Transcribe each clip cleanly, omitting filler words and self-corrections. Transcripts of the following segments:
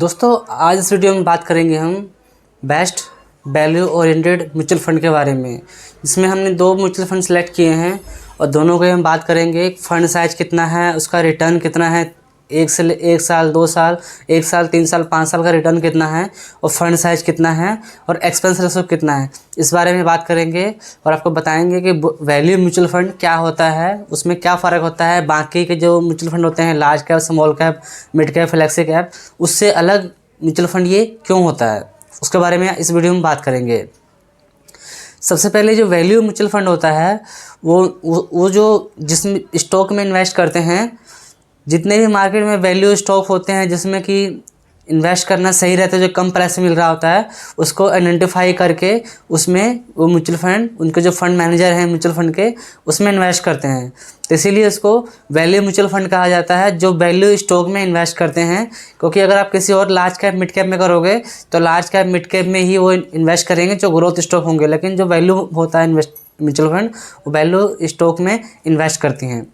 दोस्तों आज इस वीडियो में बात करेंगे हम best value oriented mutual fund के बारे में। इसमें हमने दो म्यूचुअल फंड सेलेक्ट किए हैं और दोनों के हम बात करेंगे फंड साइज कितना है, उसका रिटर्न कितना है, एक साल 2 साल 1 साल 3 साल 5 साल का रिटर्न कितना है और फंड साइज कितना है और एक्सपेंस रेशो कितना है, इस बारे में बात करेंगे और आपको बताएंगे कि वैल्यू म्यूचुअल फंड क्या होता है, उसमें क्या फ़र्क होता है बाकी के जो म्यूचुअल फंड होते हैं large cap, small cap, mid cap, flexi cap, उससे अलग म्यूचुअल फंड ये क्यों होता है, उसके बारे में इस वीडियो में बात करेंगे। सबसे पहले जो वैल्यू म्यूचुअल फंड होता है वो जो जिसमें स्टॉक में इन्वेस्ट करते हैं, जितने भी मार्केट में वैल्यू स्टॉक होते हैं जिसमें कि इन्वेस्ट करना सही रहता है, जो कम प्राइस में मिल रहा होता है, उसको आइडेंटिफाई करके उसमें वो म्यूचुअल फंड, उनके जो फंड मैनेजर हैं म्यूचुअल फंड के, उसमें इन्वेस्ट करते हैं। तो इसीलिए इसको वैल्यू म्यूचुअल फंड कहा जाता है, जो वैल्यू स्टॉक में इन्वेस्ट करते हैं। क्योंकि अगर आप किसी और लार्ज कैप मिड कैप में करोगे तो लार्ज कैप मिड कैप में ही वो इन्वेस्ट करेंगे जो ग्रोथ स्टॉक होंगे, लेकिन जो वैल्यू होता है म्यूचुअल फंड वो वैल्यू स्टॉक में इन्वेस्ट करती हैं।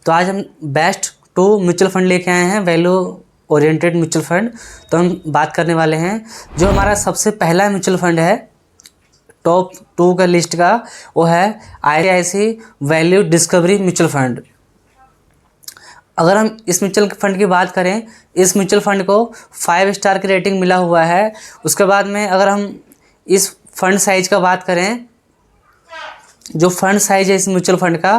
तो आज हम बेस्ट 2 म्यूचुअल फंड लेके आए हैं, वैल्यू ओरिएंटेड म्यूचुअल फंड। तो हम बात करने वाले हैं जो हमारा सबसे पहला म्यूचुअल फंड है टॉप 2 का लिस्ट का, वो है ICICI value discovery mutual fund. अगर हम इस म्यूचुअल फंड की बात करें, इस म्यूचुअल फंड को 5 स्टार की रेटिंग मिला हुआ है। उसके बाद में अगर हम इस फंड साइज का बात करें, जो फंड साइज है इस म्यूचुअल फंड का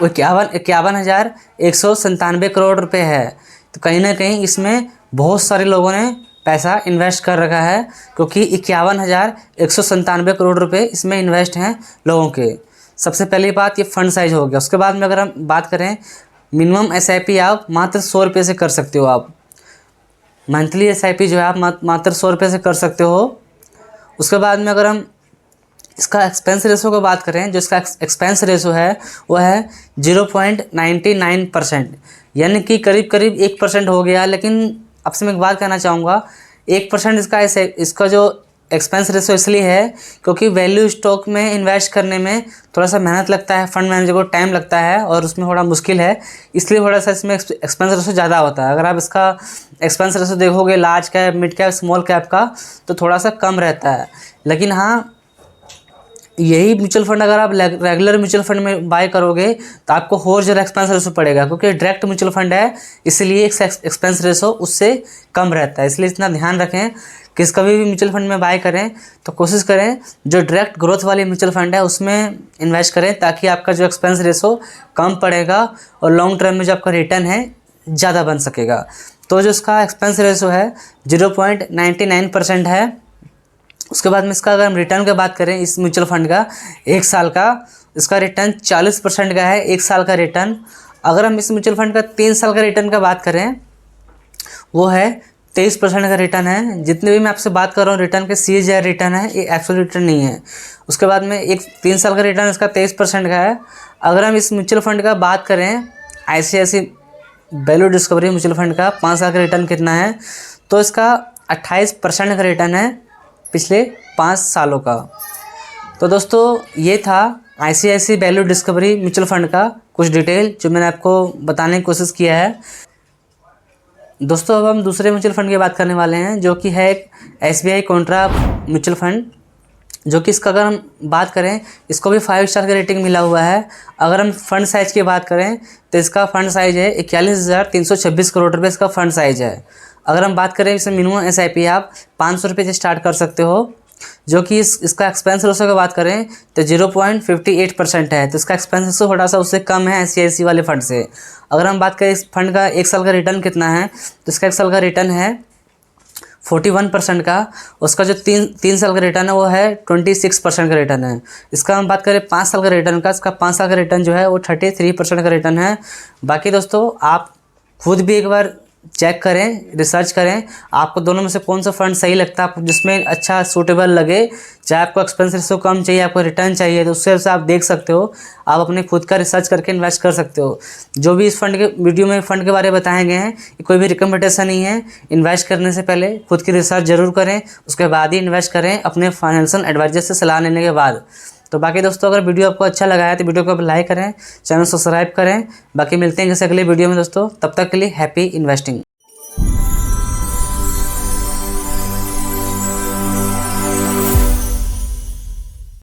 वो 51,197 करोड़ रुपए है। तो कहीं ना कहीं इसमें बहुत सारे लोगों ने पैसा इन्वेस्ट कर रखा है, क्योंकि 51,197 करोड़ रुपए इसमें इन्वेस्ट हैं लोगों के। सबसे पहली बात ये फंड साइज हो गया। उसके बाद में अगर हम बात करें, मिनिमम SIP आप मात्र 100 रुपये से कर सकते हो। आप मंथली SIP जो है आप मात्र 100 रुपये से कर सकते हो। उसके बाद में अगर हम इसका एक्सपेंस रेशो की बात करें, जो इसका एक्सपेंस रेशो है वो है 0.99%, यानी कि करीब 1% हो गया। लेकिन आपसे मैं एक बात कहना चाहूँगा, 1% इसका जो एक्सपेंस रेशो इसलिए है क्योंकि वैल्यू स्टॉक में इन्वेस्ट करने में थोड़ा सा मेहनत लगता है, फंड मैनेजर को टाइम लगता है और उसमें थोड़ा मुश्किल है, इसलिए थोड़ा सा इसमें एक्सपेंस रेशो ज़्यादा होता है। अगर आप इसका एक्सपेंस रेशो देखोगे large cap, mid cap, small cap का, तो थोड़ा सा कम रहता है। लेकिन हाँ, यही म्यूचुअल फंड अगर आप रेगुलर म्यूचुअल फंड में बाय करोगे तो आपको और ज़्यादा एक्सपेंस रेशो पड़ेगा, क्योंकि डायरेक्ट म्यूचुअल फंड है, इसलिए एक्सपेंस रेशो उससे कम रहता है। इसलिए इतना ध्यान रखें कि कभी भी म्यूचुअल फंड में बाय करें तो कोशिश करें जो डायरेक्ट ग्रोथ वाली म्यूचुअल फंड है उसमें इन्वेस्ट करें, ताकि आपका जो एक्सपेंस रेशो कम पड़ेगा और लॉन्ग टर्म में जो आपका रिटर्न है ज़्यादा बन सकेगा। तो जो इसका एक्सपेंस रेशो है 0.99% है। उसके बाद में इसका अगर हम रिटर्न की बात करें, इस म्यूचुअल फंड का 1 साल का इसका रिटर्न 40% का है, 1 साल का रिटर्न। अगर हम इस म्यूचुअल फंड का 3 साल का रिटर्न का बात करें, वो है 23% का रिटर्न है। जितने भी मैं आपसे बात कर रहा हूँ रिटर्न के CAGR रिटर्न है, ये एक्चुअल रिटर्न नहीं है। उसके बाद में 3 साल का रिटर्न इसका 23% का है। अगर हम इस म्यूचुअल फंड का बात करें, ICICI value discovery mutual fund का 5 साल का रिटर्न कितना है, तो इसका 28% का रिटर्न है पिछले 5 सालों का। तो दोस्तों ये था ICICI value discovery mutual fund का कुछ डिटेल जो मैंने आपको बताने की कोशिश किया है। दोस्तों अब हम दूसरे म्यूचुअल फंड की बात करने वाले हैं, जो कि है एक SBI कॉन्ट्रा म्यूचुअल फंड, जो कि इसका अगर हम बात करें, इसको भी 5 स्टार का रेटिंग मिला हुआ है। अगर हम फंड साइज की बात करें तो इसका फंड साइज है 41,326 करोड़ रुपये इसका फंड साइज है। अगर हम बात करें इसमें मिनिमम SIP आप 500 रुपये से स्टार्ट कर सकते हो। जो कि इसका एक्सपेंस रेशो की बात करें तो 0.58% है, तो इसका एक्सपेंस रेशो थोड़ा सा उससे कम है ICICI वाले फंड से। अगर हम बात करें इस फंड का 1 साल का रिटर्न कितना है, तो इसका 1 साल का रिटर्न है 41% का। उसका जो 3 साल का रिटर्न है वो है 26% का रिटर्न है। इसका हम बात करें 5 साल का रिटर्न का, इसका 5 साल का रिटर्न जो है वो 33% का रिटर्न है। बाकी दोस्तों आप खुद भी एक बार चेक करें, रिसर्च करें, आपको दोनों में से कौन सा फंड सही लगता है, आपको जिसमें अच्छा सूटेबल लगे। चाहे आपको एक्सपेंस रेशो कम चाहिए, आपको रिटर्न चाहिए, तो उससे आप देख सकते हो, आप अपने खुद का रिसर्च करके इन्वेस्ट कर सकते हो। जो भी इस फंड के वीडियो में फंड के बारे में बताए गए हैं, ये कोई भी रिकमेंडेशन नहीं है। इन्वेस्ट करने से पहले खुद की रिसर्च जरूर करें, उसके बाद ही इन्वेस्ट करें अपने फाइनेंशियल एडवाइजर से सलाह लेने के बाद। तो बाकी दोस्तों अगर वीडियो आपको अच्छा लगा है तो वीडियो को लाइक करें, चैनल सब्सक्राइब करें। बाकी मिलते हैं किसी अगले वीडियो में दोस्तों, तब तक के लिए हैप्पी इन्वेस्टिंग।